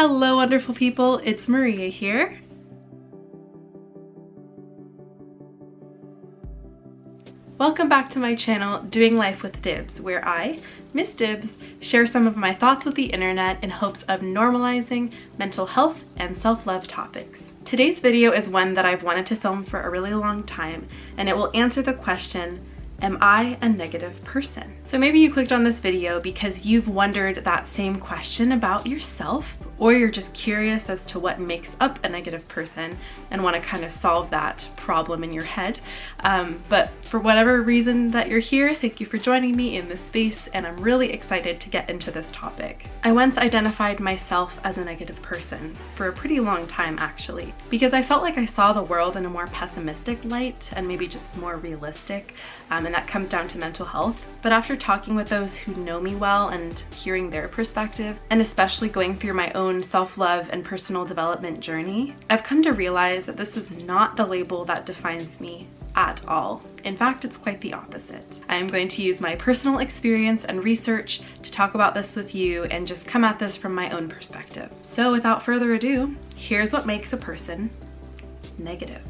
Hello, wonderful people. It's Maria here. Welcome back to my channel, Doing Life with Dibs, where I, Miss Dibs, share some of my thoughts with the internet in hopes of normalizing mental health and self-love topics. Today's video is one that I've wanted to film for a really long time, and it will answer the question, am I a negative person? So maybe you clicked on this video because you've wondered that same question about yourself, or you're just curious as to what makes up a negative person and want to kind of solve that problem in your head. But for whatever reason that you're here, thank you for joining me in this space, and I'm really excited to get into this topic. I once identified myself as a negative person for a pretty long time, actually, because I felt like I saw the world in a more pessimistic light and maybe just more realistic, and that comes down to mental health. But after talking with those who know me well and hearing their perspective, and especially going through my own self-love and personal development journey, I've come to realize that this is not the label that defines me at all. In fact, it's quite the opposite. I am going to use my personal experience and research to talk about this with you and just come at this from my own perspective. So without further ado, here's what makes a person negative.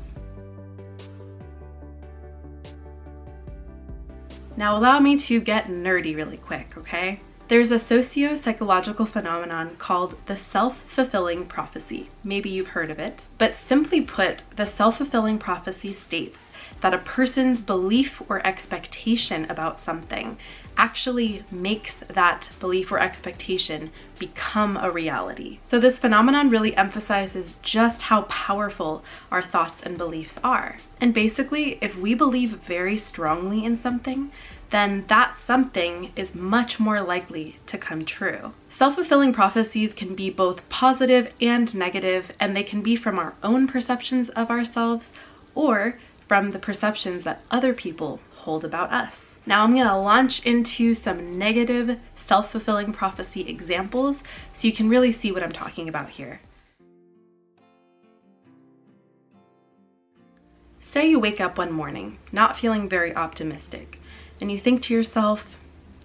Now allow me to get nerdy really quick, okay? There's a socio-psychological phenomenon called the self-fulfilling prophecy. Maybe you've heard of it. But simply put, the self-fulfilling prophecy states that a person's belief or expectation about something actually makes that belief or expectation become a reality. So this phenomenon really emphasizes just how powerful our thoughts and beliefs are. And basically, if we believe very strongly in something, then that something is much more likely to come true. Self-fulfilling prophecies can be both positive and negative, and they can be from our own perceptions of ourselves or from the perceptions that other people hold about us. Now I'm gonna launch into some negative self-fulfilling prophecy examples so you can really see what I'm talking about here. Say you wake up one morning not feeling very optimistic, and you think to yourself,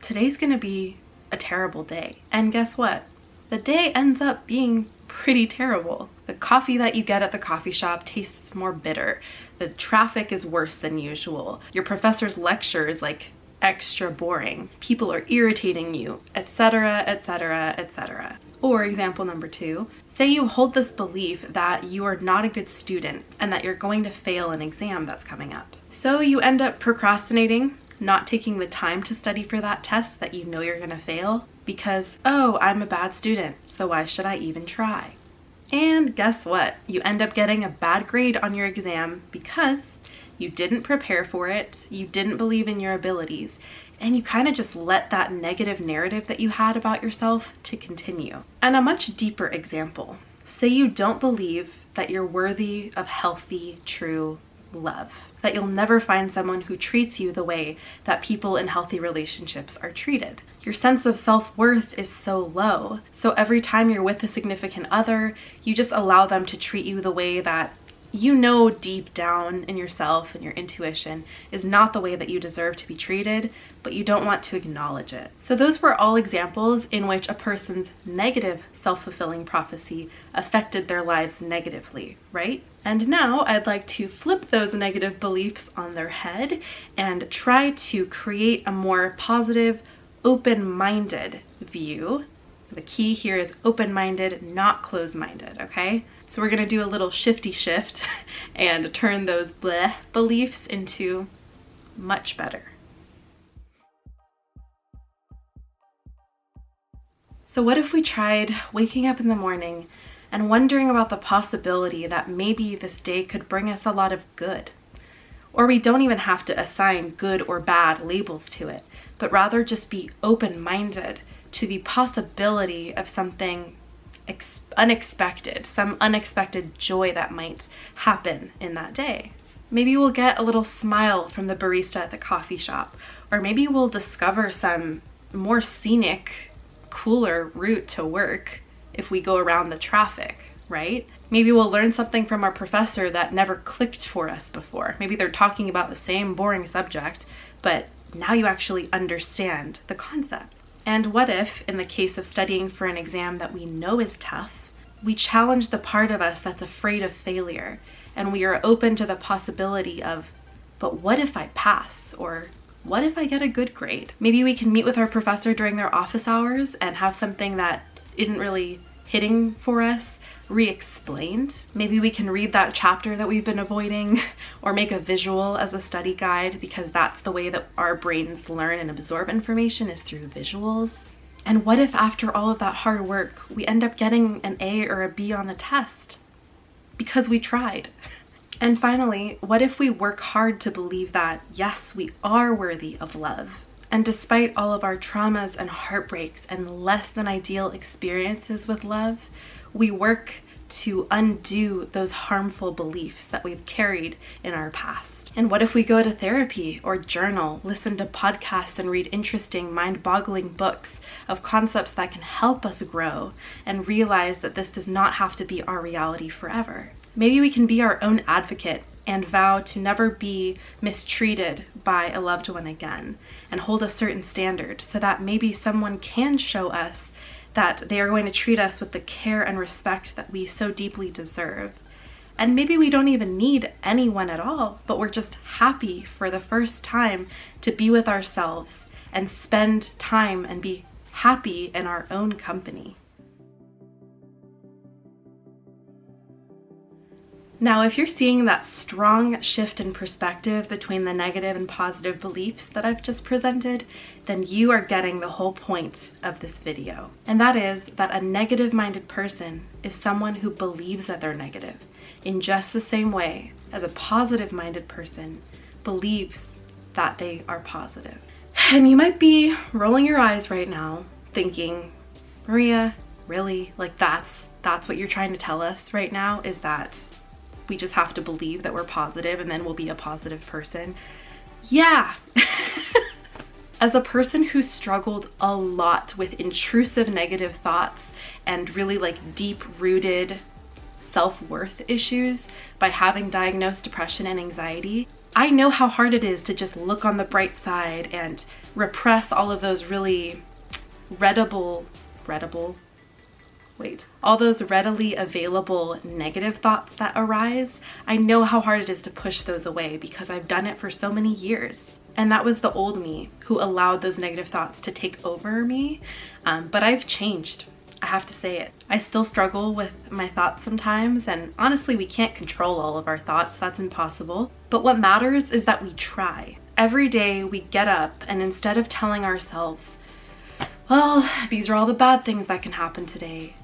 today's gonna be a terrible day. And guess what? The day ends up being pretty terrible. The coffee that you get at the coffee shop tastes more bitter. The traffic is worse than usual. Your professor's lecture is like extra boring. People are irritating you, etc., etc., etc. Or example number 2, say you hold this belief that you are not a good student and that you're going to fail an exam that's coming up. So you end up procrastinating, not taking the time to study for that test that you know you're gonna fail because, oh, I'm a bad student, so why should I even try? And guess what? You end up getting a bad grade on your exam because you didn't prepare for it, you didn't believe in your abilities, and you kind of just let that negative narrative that you had about yourself to continue. And a much deeper example, say you don't believe that you're worthy of healthy, true love, that you'll never find someone who treats you the way that people in healthy relationships are treated. Your sense of self-worth is so low. So every time you're with a significant other, you just allow them to treat you the way that you know deep down in yourself and your intuition is not the way that you deserve to be treated, but you don't want to acknowledge it. So those were all examples in which a person's negative self-fulfilling prophecy affected their lives negatively, right? And now I'd like to flip those negative beliefs on their head and try to create a more positive, open-minded view. The key here is open-minded, not closed-minded, okay? So we're gonna do a little shifty shift and turn those bleh beliefs into much better. So what if we tried waking up in the morning and wondering about the possibility that maybe this day could bring us a lot of good? Or we don't even have to assign good or bad labels to it, but rather just be open-minded to the possibility of something unexpected, some unexpected joy that might happen in that day. Maybe we'll get a little smile from the barista at the coffee shop, or maybe we'll discover some more scenic, cooler route to work if we go around the traffic, right? Maybe we'll learn something from our professor that never clicked for us before. Maybe they're talking about the same boring subject, but now you actually understand the concept. And what if, in the case of studying for an exam that we know is tough, We challenge the part of us that's afraid of failure, and we are open to the possibility of, but what if I pass? Or what if I get a good grade? Maybe we can meet with our professor during their office hours and have something that isn't really hitting for us re-explained. Maybe we can read that chapter that we've been avoiding or make a visual as a study guide, because that's the way that our brains learn and absorb information, is through visuals. And what if after all of that hard work, we end up getting an A or a B on the test because we tried? And finally, what if we work hard to believe that, yes, we are worthy of love? And despite all of our traumas and heartbreaks and less than ideal experiences with love, we work to undo those harmful beliefs that we've carried in our past. And what if we go to therapy or journal, listen to podcasts, and read interesting, mind-boggling books of concepts that can help us grow and realize that this does not have to be our reality forever? Maybe we can be our own advocate and vow to never be mistreated by a loved one again, and hold a certain standard so that maybe someone can show us that they are going to treat us with the care and respect that we so deeply deserve. And maybe we don't even need anyone at all, but we're just happy for the first time to be with ourselves and spend time and be happy in our own company. Now, if you're seeing that strong shift in perspective between the negative and positive beliefs that I've just presented, then you are getting the whole point of this video. And that is that a negative-minded person is someone who believes that they're negative in just the same way as a positive-minded person believes that they are positive. And you might be rolling your eyes right now thinking, Maria, really? Like that's what you're trying to tell us right now, is that we just have to believe that we're positive and then we'll be a positive person? Yeah. As a person who struggled a lot with intrusive negative thoughts and really like deep-rooted self-worth issues by having diagnosed depression and anxiety, I know how hard it is to just look on the bright side and repress all of those really all those readily available negative thoughts that arise. I know how hard it is to push those away because I've done it for so many years. And that was the old me who allowed those negative thoughts to take over me. But I've changed. I have to say it. I still struggle with my thoughts sometimes, and honestly, we can't control all of our thoughts. That's impossible. But what matters is that we try. Every day we get up, and instead of telling ourselves, well, these are all the bad things that can happen today,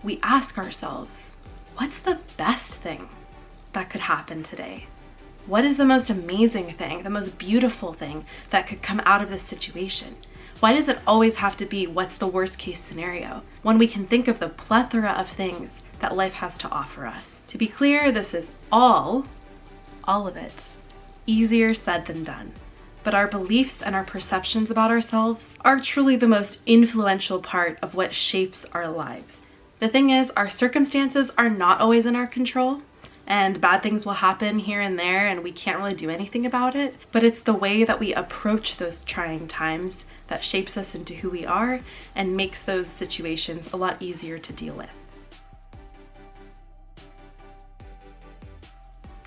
we ask ourselves, what's the best thing that could happen today? What is the most amazing thing, the most beautiful thing that could come out of this situation? Why does it always have to be what's the worst case scenario when we can think of the plethora of things that life has to offer us? To be clear, this is all of it, easier said than done. But our beliefs and our perceptions about ourselves are truly the most influential part of what shapes our lives. The thing is, our circumstances are not always in our control, and bad things will happen here and there and we can't really do anything about it, but it's the way that we approach those trying times that shapes us into who we are and makes those situations a lot easier to deal with.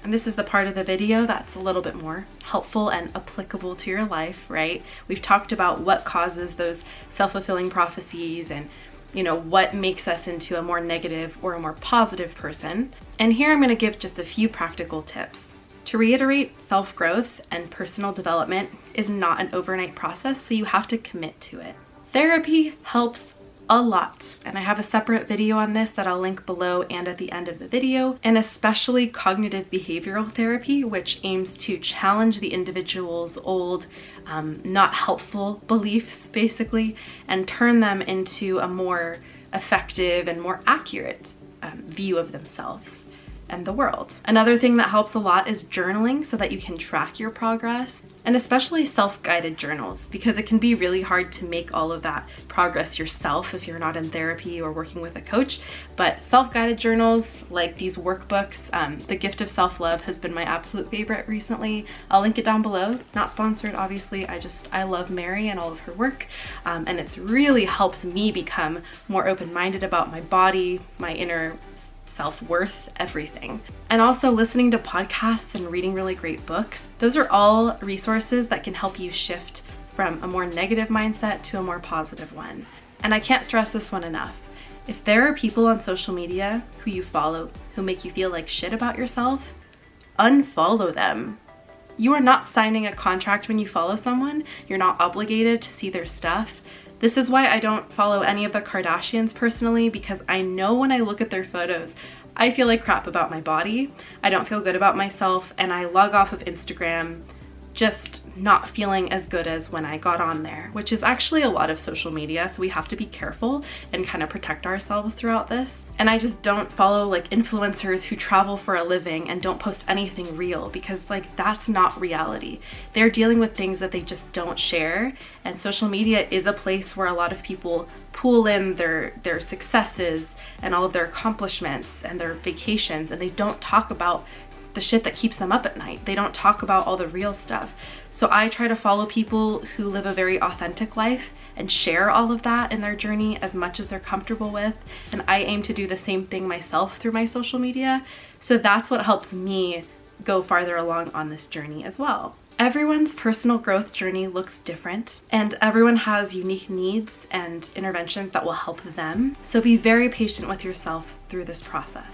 And this is the part of the video that's a little bit more helpful and applicable to your life, right? We've talked about what causes those self-fulfilling prophecies and what makes us into a more negative or a more positive person. And here I'm going to give just a few practical tips. To reiterate, self-growth and personal development is not an overnight process, so you have to commit to it. Therapy helps a lot, and I have a separate video on this that I'll link below and at the end of the video, and especially cognitive behavioral therapy, which aims to challenge the individual's old, not helpful beliefs, basically, and turn them into a more effective and more accurate view of themselves and the world. Another thing that helps a lot is journaling so that you can track your progress. and especially self-guided journals, because it can be really hard to make all of that progress yourself if you're not in therapy or working with a coach. But self-guided journals like these workbooks, The Gift of Self-Love has been my absolute favorite recently. I'll link it down below. Not sponsored, obviously. I love Mary and all of her work, and it's really helps me become more open-minded about my body, my inner self-worth, everything. And also listening to podcasts and reading really great books. Those are all resources that can help you shift from a more negative mindset to a more positive one. And I can't stress this one enough. If there are people on social media who you follow who make you feel like shit about yourself, unfollow them. You are not signing a contract when you follow someone. You're not obligated to see their stuff. This is why I don't follow any of the Kardashians personally, because I know when I look at their photos, I feel like crap about my body. I don't feel good about myself, and I log off of Instagram just not feeling as good as when I got on there, which is actually a lot of social media, so we have to be careful and kind of protect ourselves throughout this. And I just don't follow like influencers who travel for a living and don't post anything real, because like that's not reality. They're dealing with things that they just don't share, and social media is a place where a lot of people pool in their successes and all of their accomplishments and their vacations, and they don't talk about the shit that keeps them up at night. They don't talk about all the real stuff. So I try to follow people who live a very authentic life and share all of that in their journey as much as they're comfortable with. And I aim to do the same thing myself through my social media. So that's what helps me go farther along on this journey as well. Everyone's personal growth journey looks different, and everyone has unique needs and interventions that will help them. So be very patient with yourself through this process.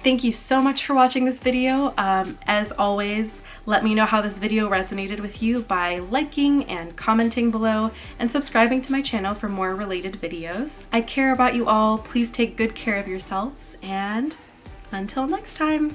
Thank you so much for watching this video. As always, let me know how this video resonated with you by liking and commenting below and subscribing to my channel for more related videos. I care about you all. Please take good care of yourselves, and until next time.